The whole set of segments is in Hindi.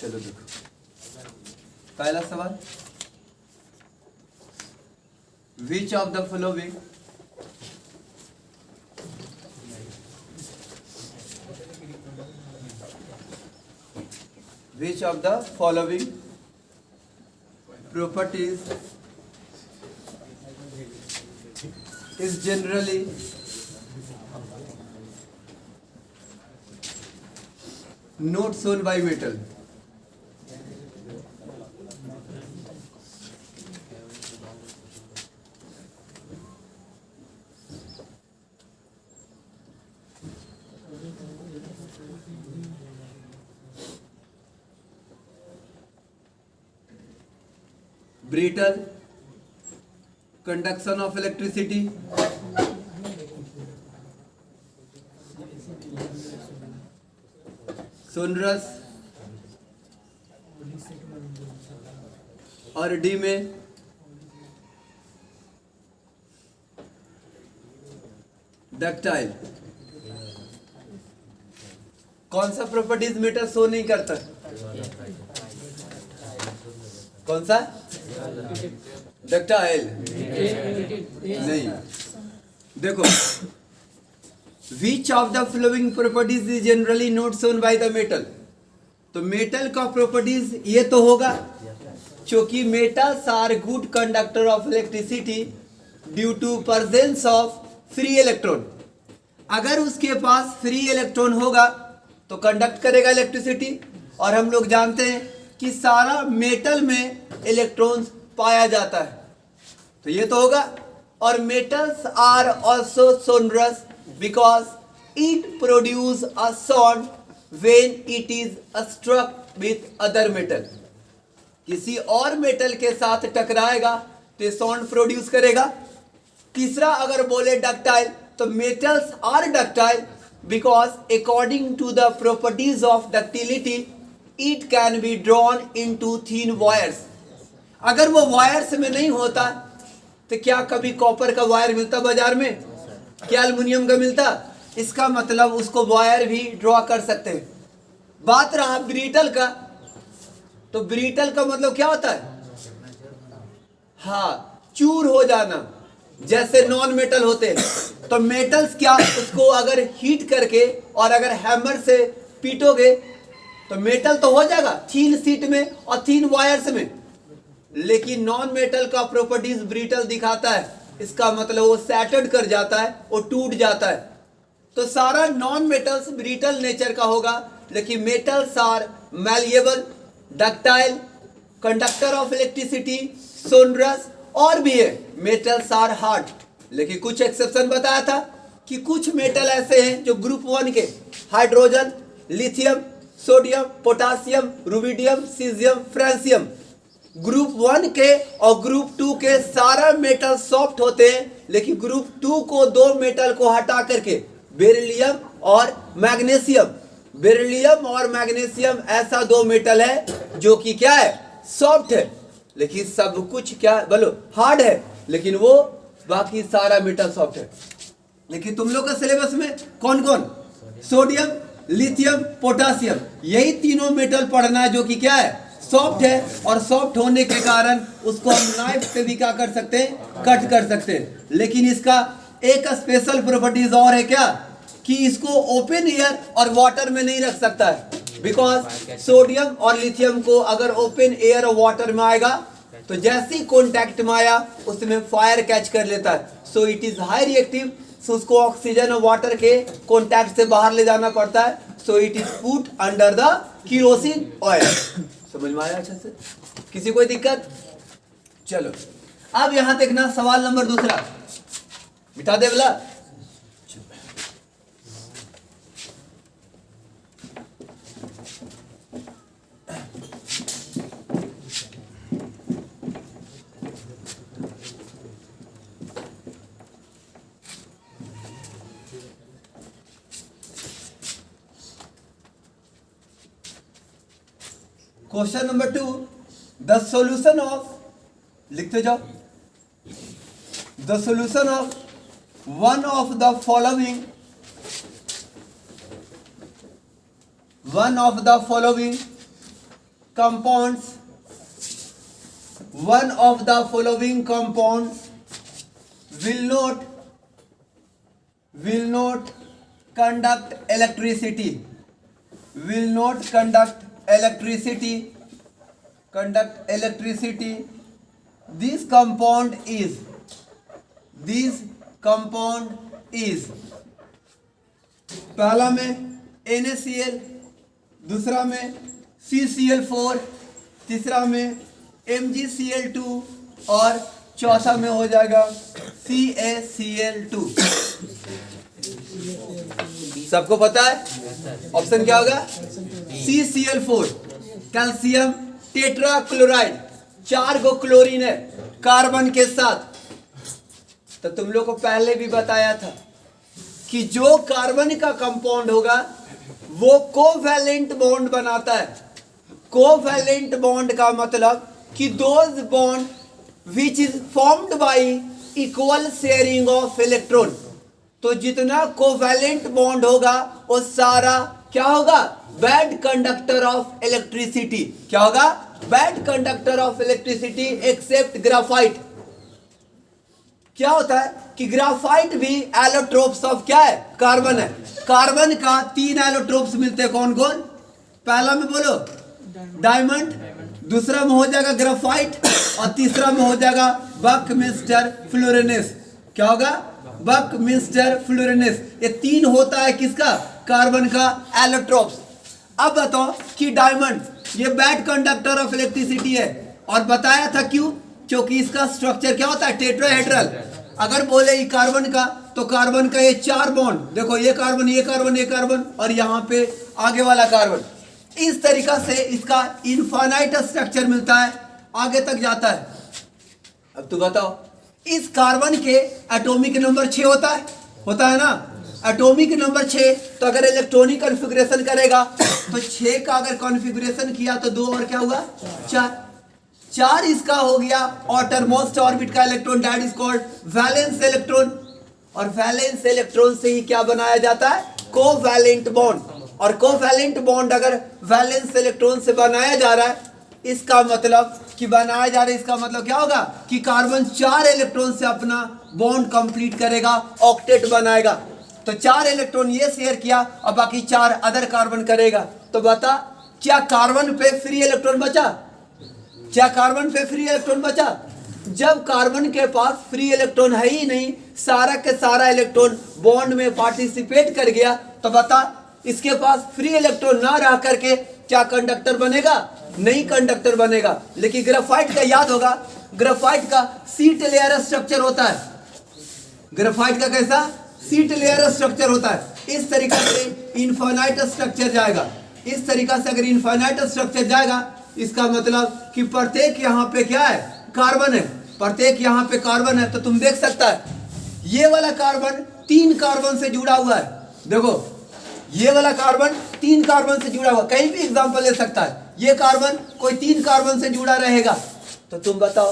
चलो देखो पहला सवाल, विच of the following properties is generally not shown by metal? Brittle, conduction of electricity, sonorous, और डी में डक्टाइल। कौन सा प्रॉपर्टीज मीटर शो नहीं करता? कौन सा? डक्टाइल नहीं। देखो, which of the flowing properties is generally not shown by the metal. तो मेटल का प्रॉपर्टीज ये तो होगा, क्योंकि metals are good conductor of electricity due to presence of free electron. अगर उसके पास फ्री इलेक्ट्रॉन होगा तो कंडक्ट करेगा इलेक्ट्रिसिटी, और हम लोग जानते हैं कि सारा मेटल में इलेक्ट्रॉन्स पाया जाता है, तो ये तो होगा। और metals are also sonorous because it produce a sound when it is struck with other metal. किसी और मेटल के साथ टकराएगा तो साउंड प्रोड्यूस करेगा। तीसरा अगर बोले डक्टाइल, तो metals are ductile because according to the properties of ductility it can be drawn into thin wires. अगर वो वायर्स में नहीं होता तो क्या कभी कॉपर का वायर मिलता बाजार में? क्या एल्युमिनियम का मिलता? इसका मतलब उसको वायर भी ड्रॉ कर सकते हैं। बात रहा ब्रिटल का, तो ब्रिटल का मतलब क्या होता है? हाँ, चूर हो जाना। जैसे नॉन मेटल होते हैं, तो मेटल्स क्या, उसको अगर हीट करके और अगर हैमर से पीटोगे तो मेटल तो हो जाएगा थीन शीट में और थीन वायर्स में। लेकिन नॉन मेटल का प्रॉपर्टीज ब्रिटल दिखाता है, इसका मतलब वो सैटर्ड कर जाता है, वो टूट जाता है। तो सारा नॉन मेटल्स ब्रिटल नेचर का होगा, लेकिन metals are malleable, ductile, conductor of electricity, sonorous, और भी है मेटल्स आर हार्ड। लेकिन कुछ एक्सेप्शन बताया था कि कुछ मेटल ऐसे हैं जो ग्रुप 1 के, hydrogen, lithium, sodium, potassium, rubidium, caesium, francium, group 1 के और ग्रुप 2 के सारा मेटल सॉफ्ट होते हैं। लेकिन ग्रुप 2 को दो मेटल को हटा करके बेरिलियम और मैग्नीशियम, बेरिलियम और मैग्नीशियम ऐसा दो मेटल है जो कि क्या है? सॉफ्ट है। लेकिन सब कुछ क्या बोलो हार्ड है, लेकिन वो बाकी सारा मेटल सॉफ्ट है। लेकिन तुम लोग का सिलेबस में कौन कौन? सोडियम, लिथियम, पोटासियम, यही तीनों मेटल पढ़ना है जो कि क्या है? सॉफ्ट है। और सॉफ्ट होने के कारण उसको हम नाइफ से भी क्या कर सकते हैं? कट कर सकते हैं। लेकिन इसका एक स्पेशल प्रॉपर्टीज और है क्या, कि इसको ओपन एयर और वाटर में नहीं रख सकता है। बिकॉज सोडियम और लिथियम को अगर ओपन एयर और वाटर में आएगा तो जैसे ही कॉन्टैक्ट में आया उसमें फायर कैच कर लेता है। So it is high reactive, so उसको ऑक्सीजन और वाटर के कॉन्टैक्ट से बाहर ले जाना पड़ता है। So it is put under the kerosene oil. समझ में आया अच्छे से? किसी कोई दिक्कत? चलो अब यहां देखना सवाल नंबर दूसरा, मिटा दे बोला। Question number 2, the solution of, लिखते जाओ, the solution of one of the following compounds, one of the following compounds will not conduct electricity, will not conduct electricity. This compound is पहला में NaCl, दूसरा में CCl4, तीसरा में MgCl2 और चौथा में हो जाएगा CaCl2। सबको पता है ऑप्शन क्या होगा? CCl4 कैल्शियम टेट्रा क्लोराइड, 4 गो क्लोरीन है कार्बन के साथ। तो तुम लोग को पहले भी बताया था कि जो कार्बन का कंपाउंड होगा वो कोवैलेंट बॉन्ड बनाता है। कोवैलेंट बॉन्ड का मतलब कि those bond which is formed by equal sharing of electron. तो जितना कोवैलेंट बॉन्ड होगा वो सारा क्या होगा? Bad conductor of electricity. क्या होगा? Bad conductor of electricity except graphite. क्या होता है कि ग्राफाइट भी एलोट्रोप्स ऑफ क्या है? कार्बन है। कार्बन का 3 एलोट्रोप्स मिलते हैं। कौन कौन? पहला में बोलो डायमंड, दूसरा में हो जाएगा ग्राफाइट और तीसरा में हो जाएगा बकमिस्टर फ्लोरेनेस। क्या होगा? बकमिस्टर फ्लोरेनेस। ये 3 होता है किसका? कार्बन का एलोट्रोप्स। अब बताओ कि डायमंड ये बैड कंडक्टर ऑफ इलेक्ट्रिसिटी है और बताया था क्यों? क्योंकि इसका स्ट्रक्चर क्या होता है? टेट्राहेड्रल। अगर बोले ये कार्बन का तो कार्बन का ये 4 बॉन्ड, देखो ये कार्बन ये कार्बन ये कार्बन और यहाँ पे आगे वाला कार्बन। इस तरीका से इसका इनफाइनाइट स्ट्रक्चर मिलता है, आगे तक जाता है। अब तू बताओ इस कार्बन के एटॉमिक नंबर 6 होता है ना? Atomic number 6। तो अगर इलेक्ट्रॉनिक कॉन्फ़िगरेशन करेगा तो 6 का अगर कॉन्फ़िगरेशन किया तो 2 और क्या होगा? 4 इसका हो गया आउटरमोस्ट ऑर्बिट का electron, that is called valence electron. और वैलेंस इलेक्ट्रॉन से ही क्या बनाया जाता है? Covalent bond. और कोवैलेंट बॉन्ड अगर वैलेंस इलेक्ट्रॉन से बनाया जा रहा है, इसका मतलब कि बनाया जा रहा है, इसका मतलब क्या होगा कि कार्बन 4 इलेक्ट्रॉन से अपना बॉन्ड कंप्लीट करेगा, ऑक्टेट बनाएगा। तो 4 इलेक्ट्रॉन ये शेयर किया और बाकी 4 अदर कार्बन करेगा। तो बता क्या कार्बन पे फ्री इलेक्ट्रॉन बचा? क्या कार्बन पे फ्री इलेक्ट्रॉन बचा? जब कार्बन के पास फ्री इलेक्ट्रॉन है ही नहीं, सारा के सारा इलेक्ट्रॉन बॉन्ड में पार्टिसिपेट कर गया, तो बता इसके पास फ्री इलेक्ट्रॉन ना रह करके क्या कंडक्टर बनेगा? नहीं कंडक्टर बनेगा। लेकिन ग्रेफाइट का याद होगा, ग्रेफाइट का सीट लेयर स्ट्रक्चर होता है। ग्रेफाइट का कैसा? सीट लेयर स्ट्रक्चर होता है। इस तरीका से इनफाइनाइट स्ट्रक्चर जाएगा। इस तरीका से अगर इनफाइनाइट स्ट्रक्चर जाएगा, इसका मतलब कि प्रत्येक यहाँ पे क्या है? कार्बन है। प्रत्येक यहाँ पे कार्बन है। तो तुम देख सकता है ये वाला कार्बन 3 कार्बन से जुड़ा हुआ है। देखो ये वाला कार्बन 3 कार्बन से जुड़ा हुआ, कहीं भी एग्जांपल ले सकता है। ये कार्बन कोई 3 कार्बन से जुड़ा रहेगा। तो तुम बताओ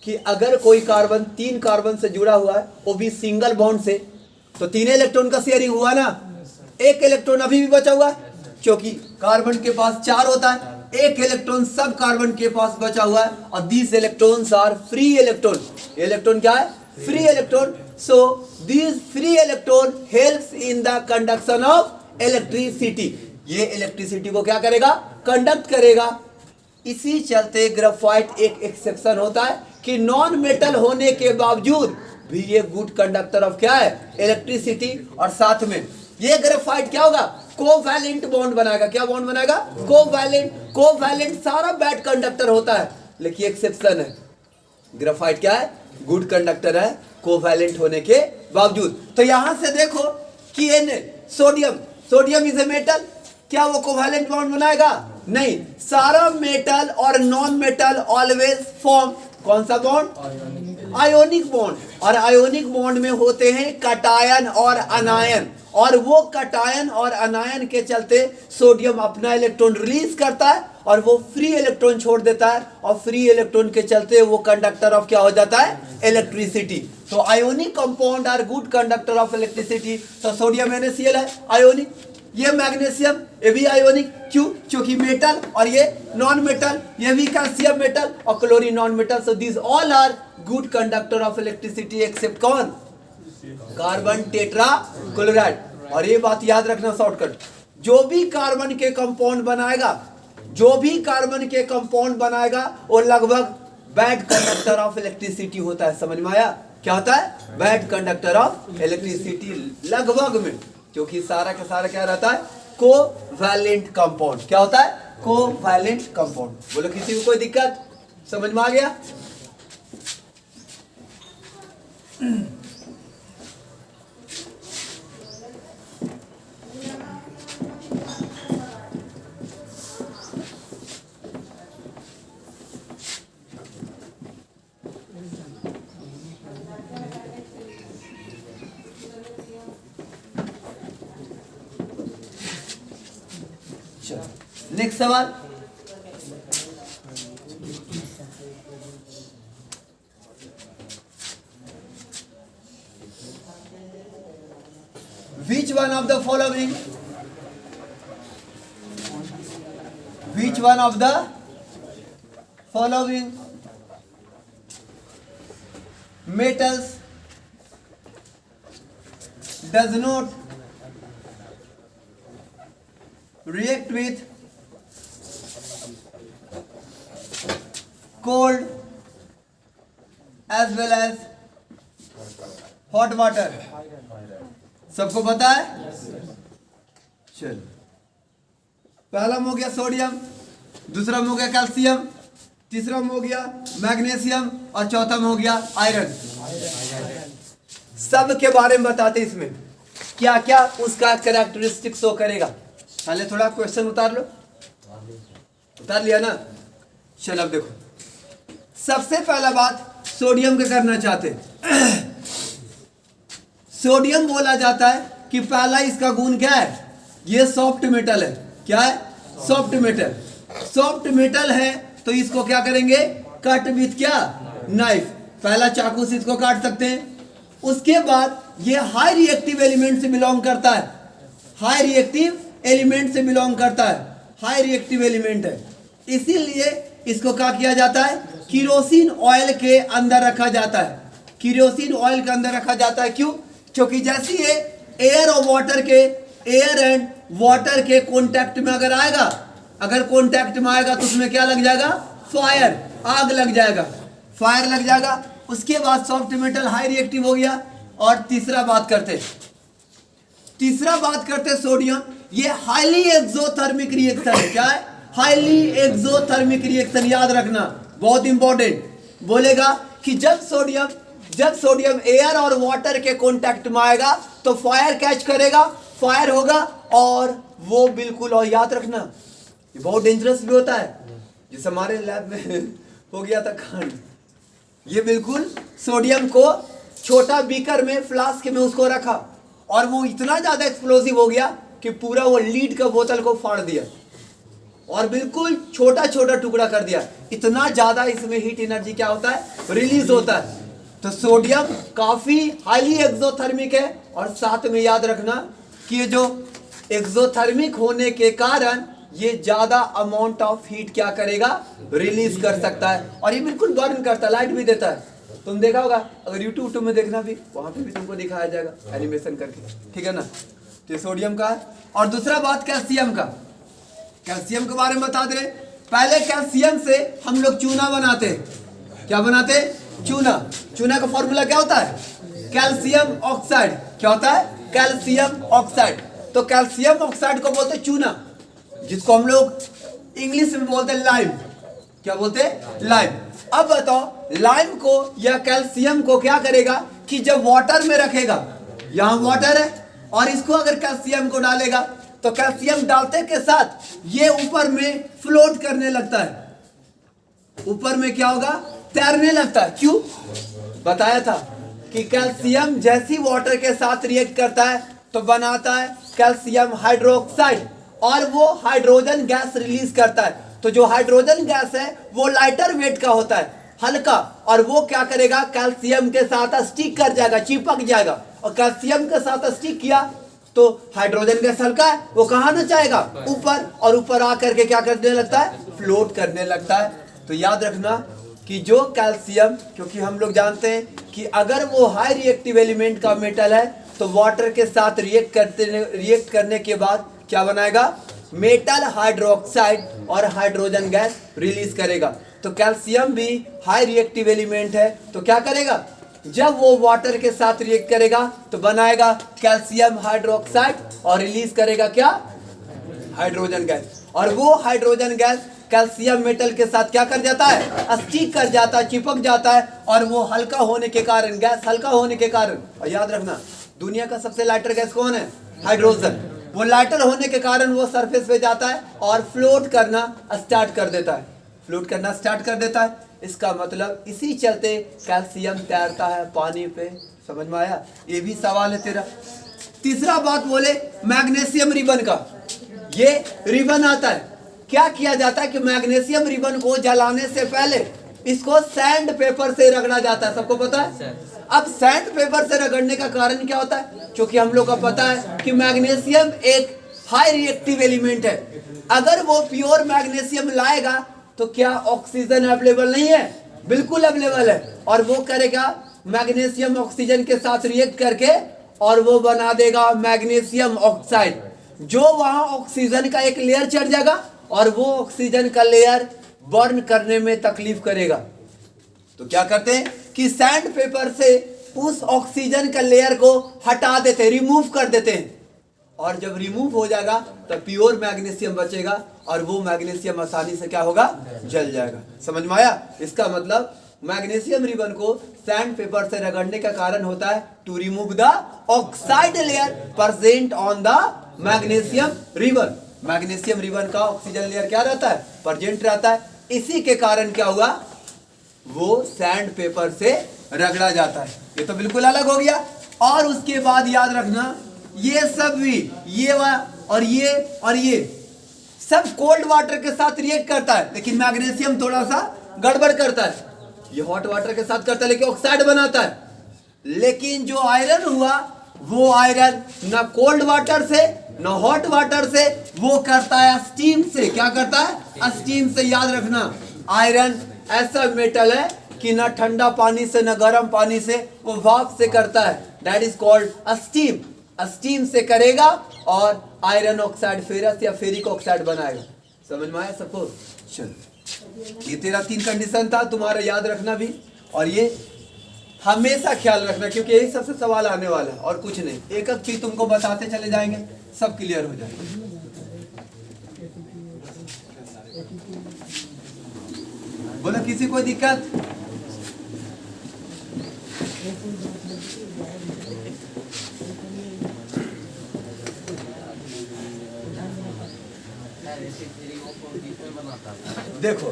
कि अगर कोई कार्बन 3 कार्बन से जुड़ा हुआ है, वो भी सिंगल बॉन्ड से, तो 3 इलेक्ट्रॉन का शेयरिंग हुआ ना। 1 इलेक्ट्रॉन अभी भी बचा हुआ है क्योंकि कार्बन के पास 4 होता है। 1 इलेक्ट्रॉन सब कार्बन के पास बचा हुआ है और these electrons are free electron। Electron क्या है? Free electron. So these free electron helps in the conduction of electricity। ये इलेक्ट्रिसिटी को क्या करेगा? कंडक्ट करेगा। इसी चलते ग्रेफाइट एक एक्सेप्शन होता है कि नॉन मेटल होने के बावजूद भी ये गुड कंडक्टर ऑफ क्या है? इलेक्ट्रिसिटी। और साथ में ये ग्रेफाइट क्या होगा? कोवैलेंट बॉन्ड बनाएगा। क्या बॉन्ड बनाएगा? कोवैलेंट। कोवैलेंट सारा बैड कंडक्टर होता है, लेकिन एक्सेप्शन है। ग्रेफाइट क्या है? गुड कंडक्टर है कोवैलेंट होने के बावजूद। तो यहां से देखो कि सोडियम इज ए मेटल। क्या वो कोवैलेंट बॉन्ड बनाएगा? नहीं। सारा मेटल और नॉन मेटल ऑलवेज फॉर्म कौन सा बॉन्ड? Ionic bond. और आयोनिक बॉन्ड में होते हैं कटायन और अनायन, और वो कटायन और अनायन के चलते सोडियम अपना इलेक्ट्रॉन रिलीज करता है और वो फ्री इलेक्ट्रॉन छोड़ देता है, और फ्री इलेक्ट्रॉन के चलते वो कंडक्टर ऑफ क्या हो जाता है? इलेक्ट्रिसिटी। तो ionic compound are good conductor of electricity. तो सोडियम NaCl है आयोनिक। ये मैग्नीशियम, ये भी आयोनिक, क्यों? क्योंकि मेटल, और ये नॉन मेटल, ये भी कैल्शियम मेटल और chlorine non metal. So this all are good conductor of electricity except कौन? Carbon tetrachloride. और ये बात याद रखना शॉर्टकट, जो भी कार्बन के कंपाउंड बनाएगा, जो भी कार्बन के कंपाउंड बनाएगा वो लगभग बैड कंडक्टर ऑफ इलेक्ट्रिसिटी होता है। समझ में आया? क्या होता है? बैड कंडक्टर ऑफ इलेक्ट्रिसिटी लगभग में, क्योंकि सारा का सारा क्या रहता है? Covalent compound. क्या होता है? Covalent compound. बोलो किसी को कोई दिक्कत? समझ में आ गया? नेक्स्ट सवाल, which one of the following metals does not react with cold as well as hot water? सबको पता है? चलो, पहला में हो गया सोडियम, दूसरा में हो गया कैल्शियम, तीसरा में हो गया मैग्नीशियम और चौथा में हो गया आयरन। सब के बारे में बताते इसमें क्या क्या उसका कैरेक्टरिस्टिक शो करेगा। पहले थोड़ा क्वेश्चन उतार लो, उतार लिया ना? चलो अब देखो, सबसे पहला बात सोडियम का करना चाहते। सोडियम बोला जाता है कि पहला इसका गुण क्या है? ये सॉफ्ट मेटल है। क्या है? Soft metal. सॉफ्ट मेटल है तो इसको क्या करेंगे? कट विथ क्या? नाइफ। पहला चाकू से इसको काट सकते हैं। उसके बाद ये हाई रिएक्टिव एलिमेंट से बिलोंग करता है। हाई रिएक्टिव एलिमेंट से बिलोंग करता है, हाई रिएक्टिव एलिमेंट है, इसीलिए इसको क्या किया जाता है? किरोसिन ऑयल के अंदर रखा जाता है। किरोसिन ऑयल के अंदर रखा जाता है। क्यों? क्योंकि जैसे ये एयर और वाटर के, एयर एंड वाटर के कांटेक्ट में अगर आएगा, अगर कांटेक्ट में आएगा तो उसमें क्या लग जाएगा? फायर, आग लग जाएगा, फायर लग जाएगा। उसके बाद सॉफ्ट मेटल हाई रिएक्टिव हो गया। और तीसरा बात करते सोडियम, ये हाईली एक्सोथर्मिक रिएक्शन है। क्या है? Highly exothermic reaction. याद रखना, बहुत इंपॉर्टेंट। बोलेगा कि जब सोडियम एयर और वाटर के कांटेक्ट में आएगा तो फायर कैच करेगा, फायर होगा और वो बिल्कुल, और याद रखना ये बहुत डेंजरस भी होता है, जैसे हमारे लैब में हो गया था कांड। ये बिल्कुल सोडियम को छोटा बीकर में, फ्लास्क में उसको रखा और वो इतना ज्यादा एक्सप्लोसिव हो गया कि पूरा वो लीड का बोतल को फाड़ दिया और बिल्कुल छोटा छोटा टुकड़ा कर दिया। इतना ज्यादा इसमें हीट एनर्जी क्या होता है? रिलीज होता है। तो सोडियम काफी हाईली एक्सोथर्मिक है। और साथ में याद रखना कि ये जो एक्सोथर्मिक होने के कारण ये ज्यादा अमाउंट ऑफ हीट क्या करेगा? रिलीज कर सकता है। और ये बिल्कुल बर्न करता है, लाइट भी देता है। तुम देखा होगा, अगर यूट्यूब में देखना भी, वहां पे भी तुमको दिखाया जाएगा एनिमेशन करके, ठीक है ना? तो सोडियम का है। और दूसरा बात कैल्शियम का, कैल्शियम के बारे में बता दे। पहले कैल्शियम से हम लोग चूना बनाते हैं। क्या बनाते? चूना। चूना का फॉर्मूला क्या होता है? Calcium oxide. क्या होता है? Calcium oxide. तो कैल्शियम ऑक्साइड को बोलते चूना, जिसको हम लोग इंग्लिश में बोलते लाइम। क्या बोलते? लाइम। अब बताओ, लाइम को या कैल्शियम को क्या करेगा कि जब वाटर में रखेगा, यहां वाटर है और इसको अगर कैल्शियम को डालेगा तो कैल्शियम डालते के साथ ये ऊपर में फ्लोट करने लगता है। ऊपर में क्या होगा? तैरने लगता है। क्यों? बताया था कि कैल्शियम जैसी वाटर के साथ रिएक्ट करता है तो बनाता है कैल्शियम हाइड्रोक्साइड और वो हाइड्रोजन गैस रिलीज करता है। तो जो हाइड्रोजन गैस है वो लाइटर वेट का होता है, हल्का, और वो क्या करेगा? कैल्शियम के साथ स्टिक कर जाएगा, चिपक जाएगा। और कैल्शियम के साथ स्टिक किया तो हाइड्रोजन गैस हल्का है, वो कहाँ ना जाएगा, ऊपर, और ऊपर आकर के क्या करने लगता है, फ्लोट करने लगता है। तो याद रखना कि जो कैल्शियम, क्योंकि हम लोग जानते हैं कि अगर वो हाई रिएक्टिव एलिमेंट का मेटल है तो वाटर के साथ रिएक्ट करने के बाद क्या बनाएगा, मेटल हाइड्रोक्साइड और हाइड्रोजन गैस रिलीज करेगा। तो कैल्शियम भी हाई रिएक्टिव एलिमेंट है, तो क्या करेगा, जब वो वाटर के साथ रिएक्ट करेगा तो बनाएगा कैल्शियम हाइड्रोक्साइड और रिलीज करेगा क्या, हाइड्रोजन गैस। और वो हाइड्रोजन गैस कैल्शियम मेटल के साथ क्या कर जाता है, स्टिक कर जाता है, चिपक जाता है, और वो हल्का होने के कारण, गैस हल्का होने के कारण, और याद रखना दुनिया का सबसे लाइटर गैस कौन है, हाइड्रोजन। वो लाइटर होने के कारण वो सरफेस पे जाता है और फ्लोट करना स्टार्ट कर देता है, फ्लोट करना स्टार्ट कर देता है। इसका मतलब इसी चलते कैल्शियम तैरता है पानी पे। समझ में आया, ये भी सवाल है तेरा। तीसरा बात बोले मैग्नीशियम रिबन का, ये रिबन आता है, क्या किया जाता है कि मैग्नीशियम रिबन को जलाने से पहले इसको सैंड पेपर से रगड़ा जाता है, सबको पता है। अब सैंड पेपर से रगड़ने का कारण क्या होता है, क्योंकि हम लोग को पता है कि मैग्नीशियम एक हाई रिएक्टिव एलिमेंट है। अगर वो प्योर मैग्नीशियम लाएगा तो क्या ऑक्सीजन अवेलेबल नहीं है, बिल्कुल अवेलेबल है, और वो करेगा मैग्नीशियम ऑक्सीजन के साथ रिएक्ट करके और वो बना देगा मैग्नीशियम ऑक्साइड, जो वहां ऑक्सीजन का एक लेयर चढ़ जाएगा और वो ऑक्सीजन का लेयर बर्न करने में तकलीफ करेगा। तो क्या करते हैं कि सैंड पेपर से उस ऑक्सीजन का लेयर को हटा देते हैं, रिमूव कर देते हैं, और जब रिमूव हो जाएगा तो प्योर मैग्नीशियम बचेगा और वो मैग्नीशियम आसानी से क्या होगा, जल जाएगा। समझ में आया, इसका मतलब मैग्नीशियम रिबन को सैंड पेपर से रगड़ने का कारण होता है to remove the oxide layer present on the magnesium ribbon. Magnesium ribbon का ऑक्सीजन लेयर क्या रहता है, प्रेजेंट रहता है, इसी के कारण क्या हुआ, वो सैंड पेपर से रगड़ा जाता है। ये तो बिल्कुल अलग हो गया। और उसके बाद याद रखना ये सब भी, ये और ये सब कोल्ड वाटर के साथ रिएक्ट करता है, लेकिन मैग्नीशियम थोड़ा सा गड़बड़ करता है। ये हॉट वाटर के साथ करता है लेकिन ऑक्साइड बनाता है। लेकिन जो आयरन हुआ वो आयरन ना कोल्ड वाटर से ना हॉट वाटर से, वो करता है स्टीम से। क्या करता है, स्टीम से। याद रखना आयरन ऐसा मेटल है कि ना ठंडा पानी से ना गर्म पानी से, वो भाप से करता है, that is called steam. Steam से करेगा और आयरन ऑक्साइड फेरस या फेरिक ऑक्साइड बनाएगा। समझ में आया सबको। चल, ये तेरा 3 कंडीशन था, तुम्हारा याद रखना भी, और ये हमेशा ख्याल रखना क्योंकि यही सबसे सवाल आने वाला है और कुछ नहीं। एक एक चीज तुमको बताते चले जाएंगे, सब क्लियर हो जाएगा। बोलो किसी को दिक्कत? देखो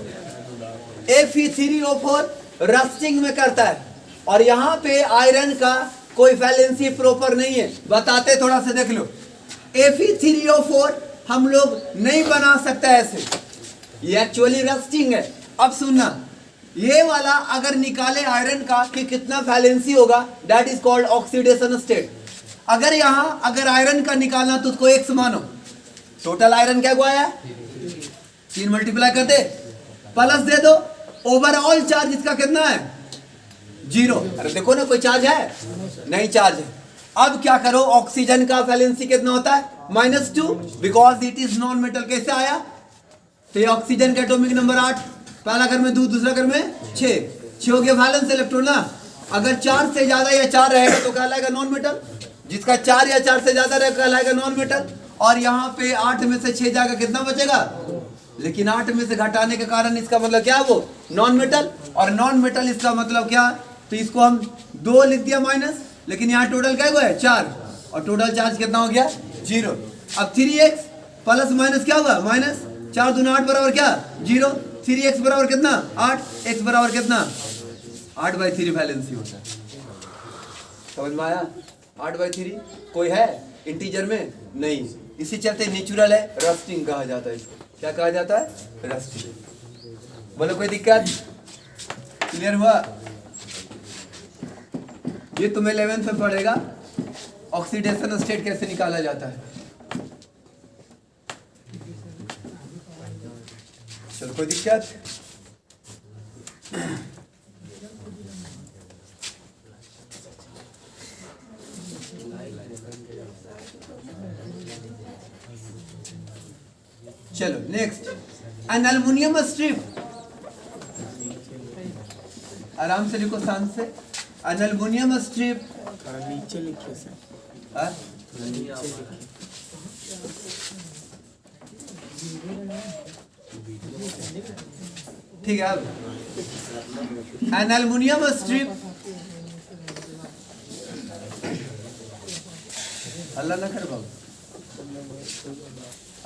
Fe3O4 रस्टिंग में करता है, और यहाँ पे आयरन का कोई वैलेंसी प्रॉपर नहीं है। बताते थोड़ा सा देख लो, Fe3O4 हम लोग नहीं बना सकते ऐसे, ये एक्चुअली रस्टिंग है। अब सुनना, ये वाला अगर निकाले आयरन का कि कितना वैलेंसी होगा, that is called oxidation state. अगर यहाँ अगर आयरन का निकालना तो उसको x मानो, टोटल आयरन क्या हुआ है 3 मल्टीप्लाई कर दे, प्लस दे दो, ओवरऑल चार्ज इसका कितना है 0। अरे देखो ना कोई चार्ज है नहीं, चार्ज है। अब क्या करो, ऑक्सीजन का वैलेंसी कितना होता है -2, because it is non metal. कैसे आया, तो ये ऑक्सीजन का एटॉमिक नंबर 8, पहला घर में 2, दूसरा घर में 6 हो गया वैलेंस इलेक्ट्रॉन ना। अगर 4 से ज्यादा या 4 रहेगा तो कहलाएगा नॉन मेटल, जिसका 4 या 4 से ज्यादा रहेगा कहलाएगा नॉन मेटल। और यहाँ पे 8 में से 6 जाएगा, कितना बचेगा, लेकिन 8 में से घटाने के कारण इसका मतलब क्या, वो नॉन मेटल। और नॉन मेटल इसका मतलब क्या, तो इसको हम 2 लिख दिया माइनस, लेकिन यहाँ टोटल क्या हुआ है 4, और टोटल चार्ज कितना हो गया 0। अब 3x प्लस माइनस क्या होगा माइनस, 4 दूना 8 बराबर क्या 0, 3x बराबर कितना 8, x बराबर कितना 8/3 वैलेंसी होता है। समझ में आया, 8/3 कोई है इंटीजर में नहीं, इसी चलते नेचुरल है, रस्टिंग कहा जाता है इसको। क्या कहा जाता है, रस्टिंग। बोलो कोई दिक्कत, क्लियर हुआ? ये तुम्हें 11th में पढ़ेगा। ऑक्सीडेशन स्टेट कैसे निकाला जाता है? चलो कोई दिक्कत? चलो नेक्स्ट, एन एल्युमिनियम स्ट्रिप, आराम से लिखो, शांत से। एन एल्युमिनियम स्ट्रिप, नीचे लिखिए सर। हाँ? ठीक है। अब एन एल्युमिनियम स्ट्रिप, अल्लाह ना कर बाबू,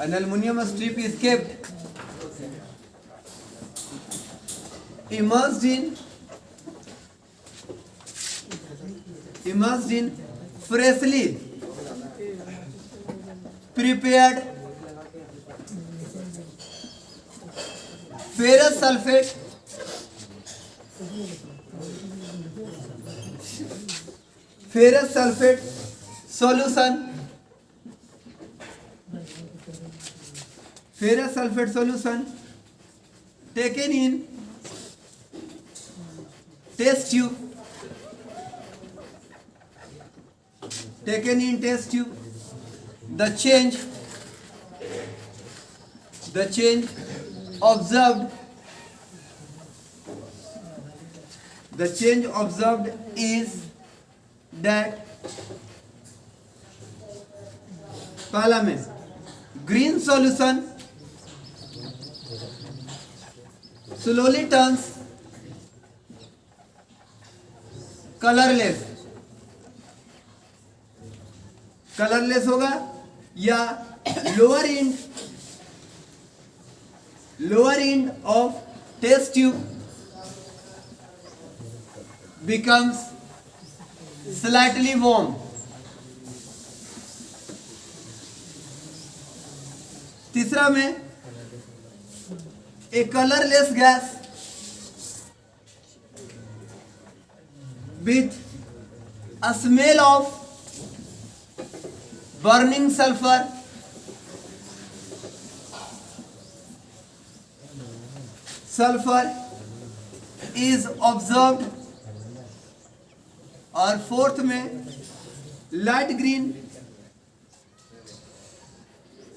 an aluminum strip is kept immersed in freshly prepared ferrous sulfate solution, ferrous sulfate solution taken in test tube, the change observed is that पहला में green solution slowly turns colourless होगा, या lower end of test tube becomes slightly warm. तीसरा में a colorless gas with a smell of burning sulfur is observed, और फोर्थ में light green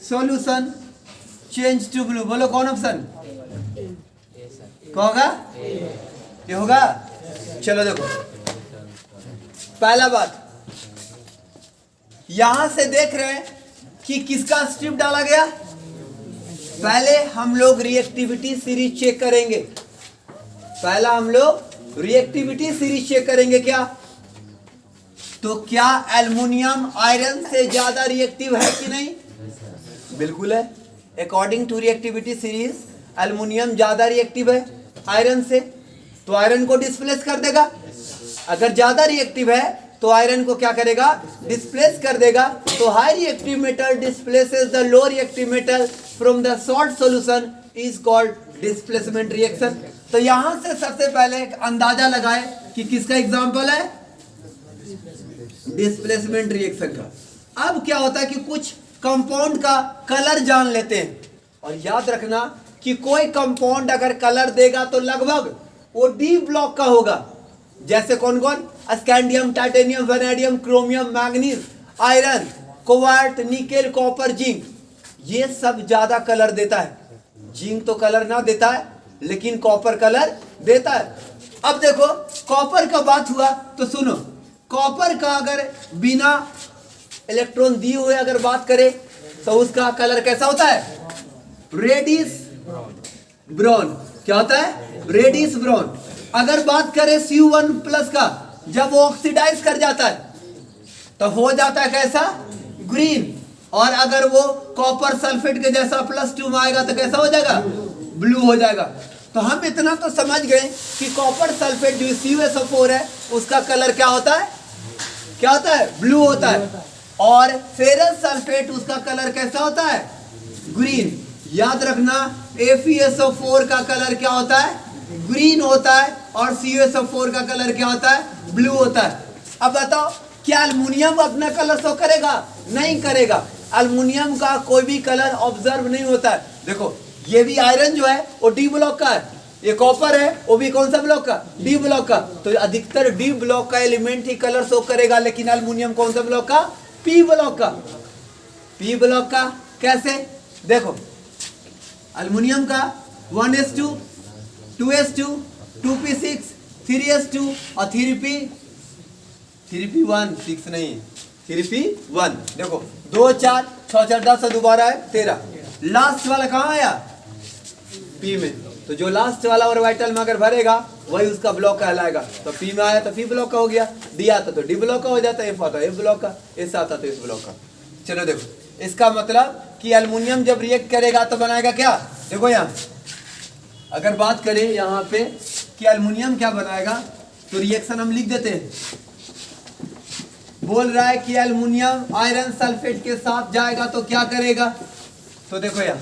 solution change to blue. बोलो कौन ऑप्शन होगा? ये होगा। चलो देखो, पहला बात, यहां से देख रहे हैं कि किसका स्ट्रिप डाला गया। पहले हम लोग रिएक्टिविटी सीरीज चेक करेंगे। क्या तो क्या एल्युमिनियम आयरन से ज्यादा रिएक्टिव है कि नहीं? बिल्कुल है। According to reactivity series aluminium ज्यादा रिएक्टिव है आयरन से, तो आयरन को डिस्प्लेस कर देगा। अगर ज्यादा रिएक्टिव है तो आयरन को क्या करेगा? डिस्प्लेस कर देगा। तो high reactive metal displaces the low reactive metal from the salt solution is called displacement reaction. तो यहां से सबसे पहले एक अंदाजा लगाए कि किसका एग्जांपल है? डिस्प्लेसमेंट रिएक्शन का। अब क्या होता है कि कुछ कंपाउंड का कलर जान लेते हैं, और याद रखना कि कोई कंपाउंड अगर कलर देगा तो लगभग वो डी ब्लॉक का होगा। जैसे कौन कौन? Scandium, titanium, vanadium, chromium, manganese, iron, cobalt, nickel, copper, zinc, ये सब ज्यादा कलर देता है। जिंक तो कलर ना देता है, लेकिन कॉपर कलर देता है। अब देखो, कॉपर का बात हुआ तो सुनो, कॉपर का अगर बिना इलेक्ट्रॉन दिए हुए अगर बात करें तो उसका कलर कैसा होता है? Reddish brown. क्या होता है? Reddish brown. अगर बात करें Cu1 प्लस का, जब वो ऑक्सीडाइज कर जाता है तो हो जाता है कैसा? ग्रीन। और अगर वो कॉपर सल्फेट के जैसा +2 में आएगा तो कैसा हो जाएगा? ब्लू हो जाएगा। तो हम इतना तो समझ गए कि कॉपर सल्फेट जो CuSO4 है उसका कलर क्या होता है? क्या होता है? ब्लू होता है। और फेरस सल्फेट उसका कलर कैसा होता है? ग्रीन। याद रखना, FeSO4 का कलर क्या होता है? ग्रीन होता है, और CuSO4 का कलर क्या होता है? ब्लू होता है। अब बताओ, क्या एल्युमिनियम अपना कलर शो करेगा? नहीं करेगा। एल्युमिनियम का कोई भी कलर ऑब्जर्व नहीं होता है। देखो ये भी आयरन जो है वो डी ब्लॉक का है, ये कॉपर है वो भी कौन सा ब्लॉक का? डी ब्लॉक का। तो अधिकतर डी ब्लॉक का एलिमेंट ही कलर शो करेगा, लेकिन एल्युमिनियम कौन सा ब्लॉक का? पी ब्लॉक का। पी ब्लॉक का कैसे? देखो एल्युमिनियम का 1s2 2s2 2p6 3s2 और 3p1 6 नहीं 3p1। देखो 2 4 6 4 10 दोबारा है 13। लास्ट वाला कहाँ आया? पी में। तो जो लास्ट वाला ऑर्बिटल में अगर भरेगा वही उसका ब्लॉक कहलाएगा। तो पी में आया तो पी ब्लॉक का हो गया, डी आता तो डी ब्लॉक का हो जाता, एफ आता एफ ब्लॉक का, एस आता तो एस ब्लॉक का। चलो देखो इसका मतलब कि एल्युमिनियम जब रिएक्ट करेगा तो बनाएगा क्या? देखो यहाँ अगर बात करें यहाँ पे कि एल्युमिनियम क्या बनाएगा तो रिएक्शन हम लिख देते हैं। बोल रहा है कि एल्युमिनियम आयरन सल्फेट के साथ जाएगा तो क्या करेगा? तो देखो यहाँ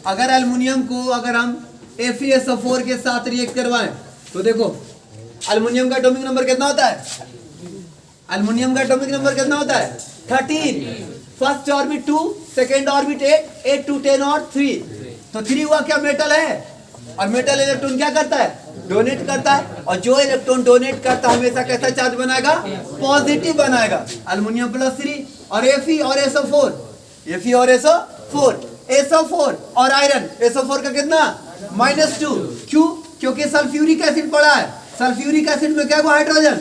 अगर एल्युमिनियम को अगर हम FeSO4 के साथ रिएक्ट करवाएं तो देखो एल्युमिनियम का एटॉमिक नंबर कितना होता है? एल्युमिनियम का एटॉमिक नंबर कितना होता है? 13। फर्स्ट ऑर्बिट 2, सेकेंड ऑर्बिट 8, 8 2 10 और 3। तो 3 हुआ क्या? मेटल है। और मेटल इलेक्ट्रॉन क्या करता है? डोनेट करता है। और जो इलेक्ट्रॉन डोनेट करता है हमेशा कैसा चार्ज बनाएगा? पॉजिटिव बनाएगा। एल्युमिनियम +3 और Fe और SO4, Fe और SO4, SO4 और आयरन SO4 का कितना? -2। क्यों? क्योंकि सल्फ्यूरिक एसिड पड़ा है। सल्फ्यूरिक एसिड में क्या? हाइड्रोजन।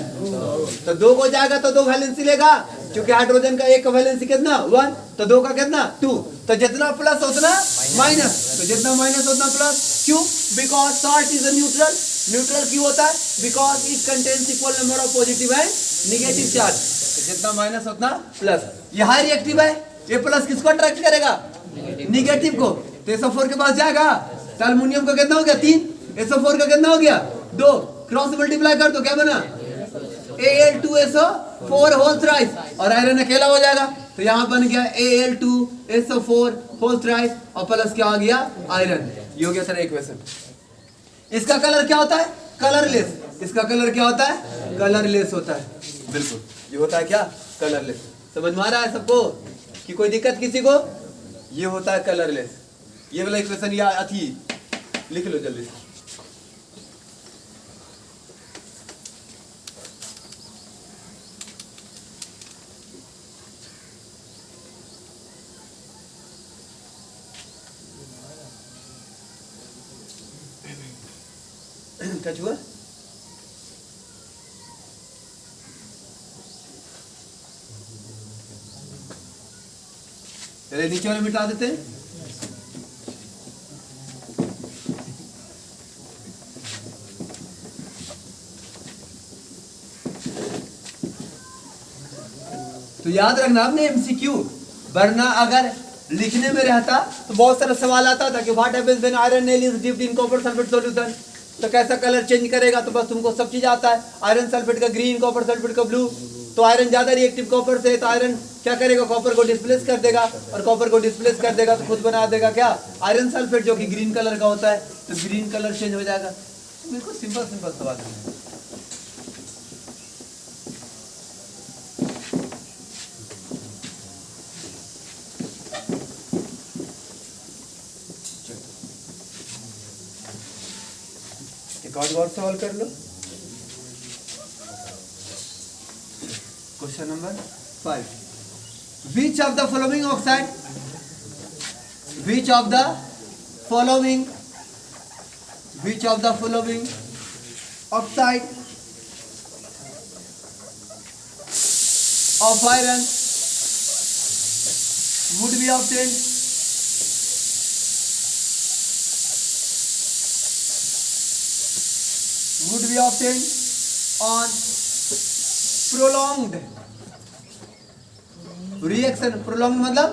तो 2 को जाएगा तो 2 वैलेंसी लेगा, क्योंकि हाइड्रोजन का एक का वैलेंसी कितना? 1, तो 2 का कितना? 2। तो जितना प्लस उतना माइनस, तो जितना माइनस उतना प्लस। क्यों? Because salt is a neutral. Neutral क्यों होता है? Because it contains equal number of positive and negative charge. तो जितना माइनस उतना प्लस। ये हाई रिएक्टिव है, ये प्लस किसको अट्रैक्ट करेगा? निगेटिव को। तो SO4 के पास जाएगा तो एल्युमिनियम का कितना हो गया? 3। SO4 का कितना हो गया? 2। क्रॉस मल्टीप्लाई कर दो क्या बना? Al2SO4 whole thrice. और आयरन अकेला हो जाएगा तो यहाँ बन गया Al2SO4 होल थ्राइस और प्लस क्या आ गया? आयरन। ये हो गया सर इक्वेशन। इसका कलर क्या होता है? कलरलेस। इसका कलर क्या होता है? कलरलेस होता है। बिल्कुल ये होता है क्या? कलरलेस। समझ में आ रहा है सबको कि कोई दिक्कत किसी को? ये होता है कलरलेस। ये वाला इक्वेशन या अथी लिख लो जल्दी से। क्या हुआ? पहले नीचे वाले मिटा देते हैं। तो याद रखना आपने MCQ, वरना अगर लिखने में रहता तो बहुत सारा सवाल आता था कि what happens when iron nail is dipped in copper sulphate solution. तो कैसा कलर चेंज करेगा? तो बस तुमको सब चीज आता है। आयरन सल्फेट का ग्रीन, कॉपर सल्फेट का ब्लू। तो आयरन ज्यादा रिएक्टिव कॉपर से, तो आयरन क्या करेगा? कॉपर को डिस्प्लेस कर देगा, और कॉपर को डिस्प्लेस कर देगा तो खुद बना देगा क्या? आयरन सल्फेट, जो कि ग्रीन कलर का होता है। तो ग्रीन कलर चेंज हो जाएगा। बिल्कुल सिंपल सिंपल सवाल है। एक और सवाल कर लो। Question number 5। Which of the following oxide? Which of the following? Which of the following oxide of iron would be obtained? Would be obtained on prolonged reaction। prolonged मतलब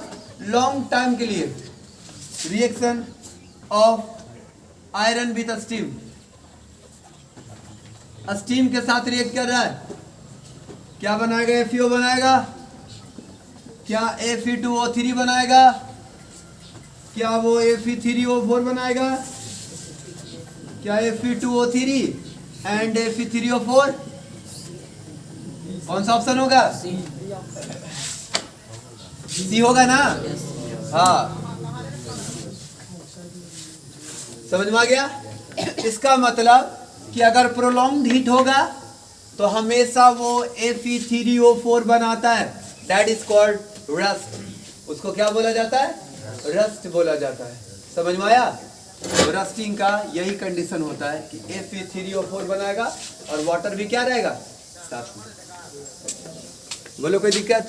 लॉन्ग टाइम के लिए। Reaction of iron with steam. Steam के साथ रिएक्ट कर रहा है, क्या बनाएगा? FeO बनाएगा। क्या Fe2O3 बनाएगा? क्या वो Fe3O4 बनाएगा? क्या Fe2O3 एंड Fe3O4? कौन सा ऑप्शन होगा? सी होगा ना? हाँ, समझ में आ गया? इसका मतलब कि अगर प्रोलॉन्ग्ड हीट होगा तो हमेशा वो Fe3O4 बनाता है, दैट इज कॉल्ड रस्ट। उसको क्या बोला जाता है? रस्ट बोला जाता है। समझ में आया? तो रस्टिंग का यही कंडीशन होता है कि Fe3O4 बनाएगा और वाटर भी क्या रहेगा साथ में। बोलो कोई दिक्कत?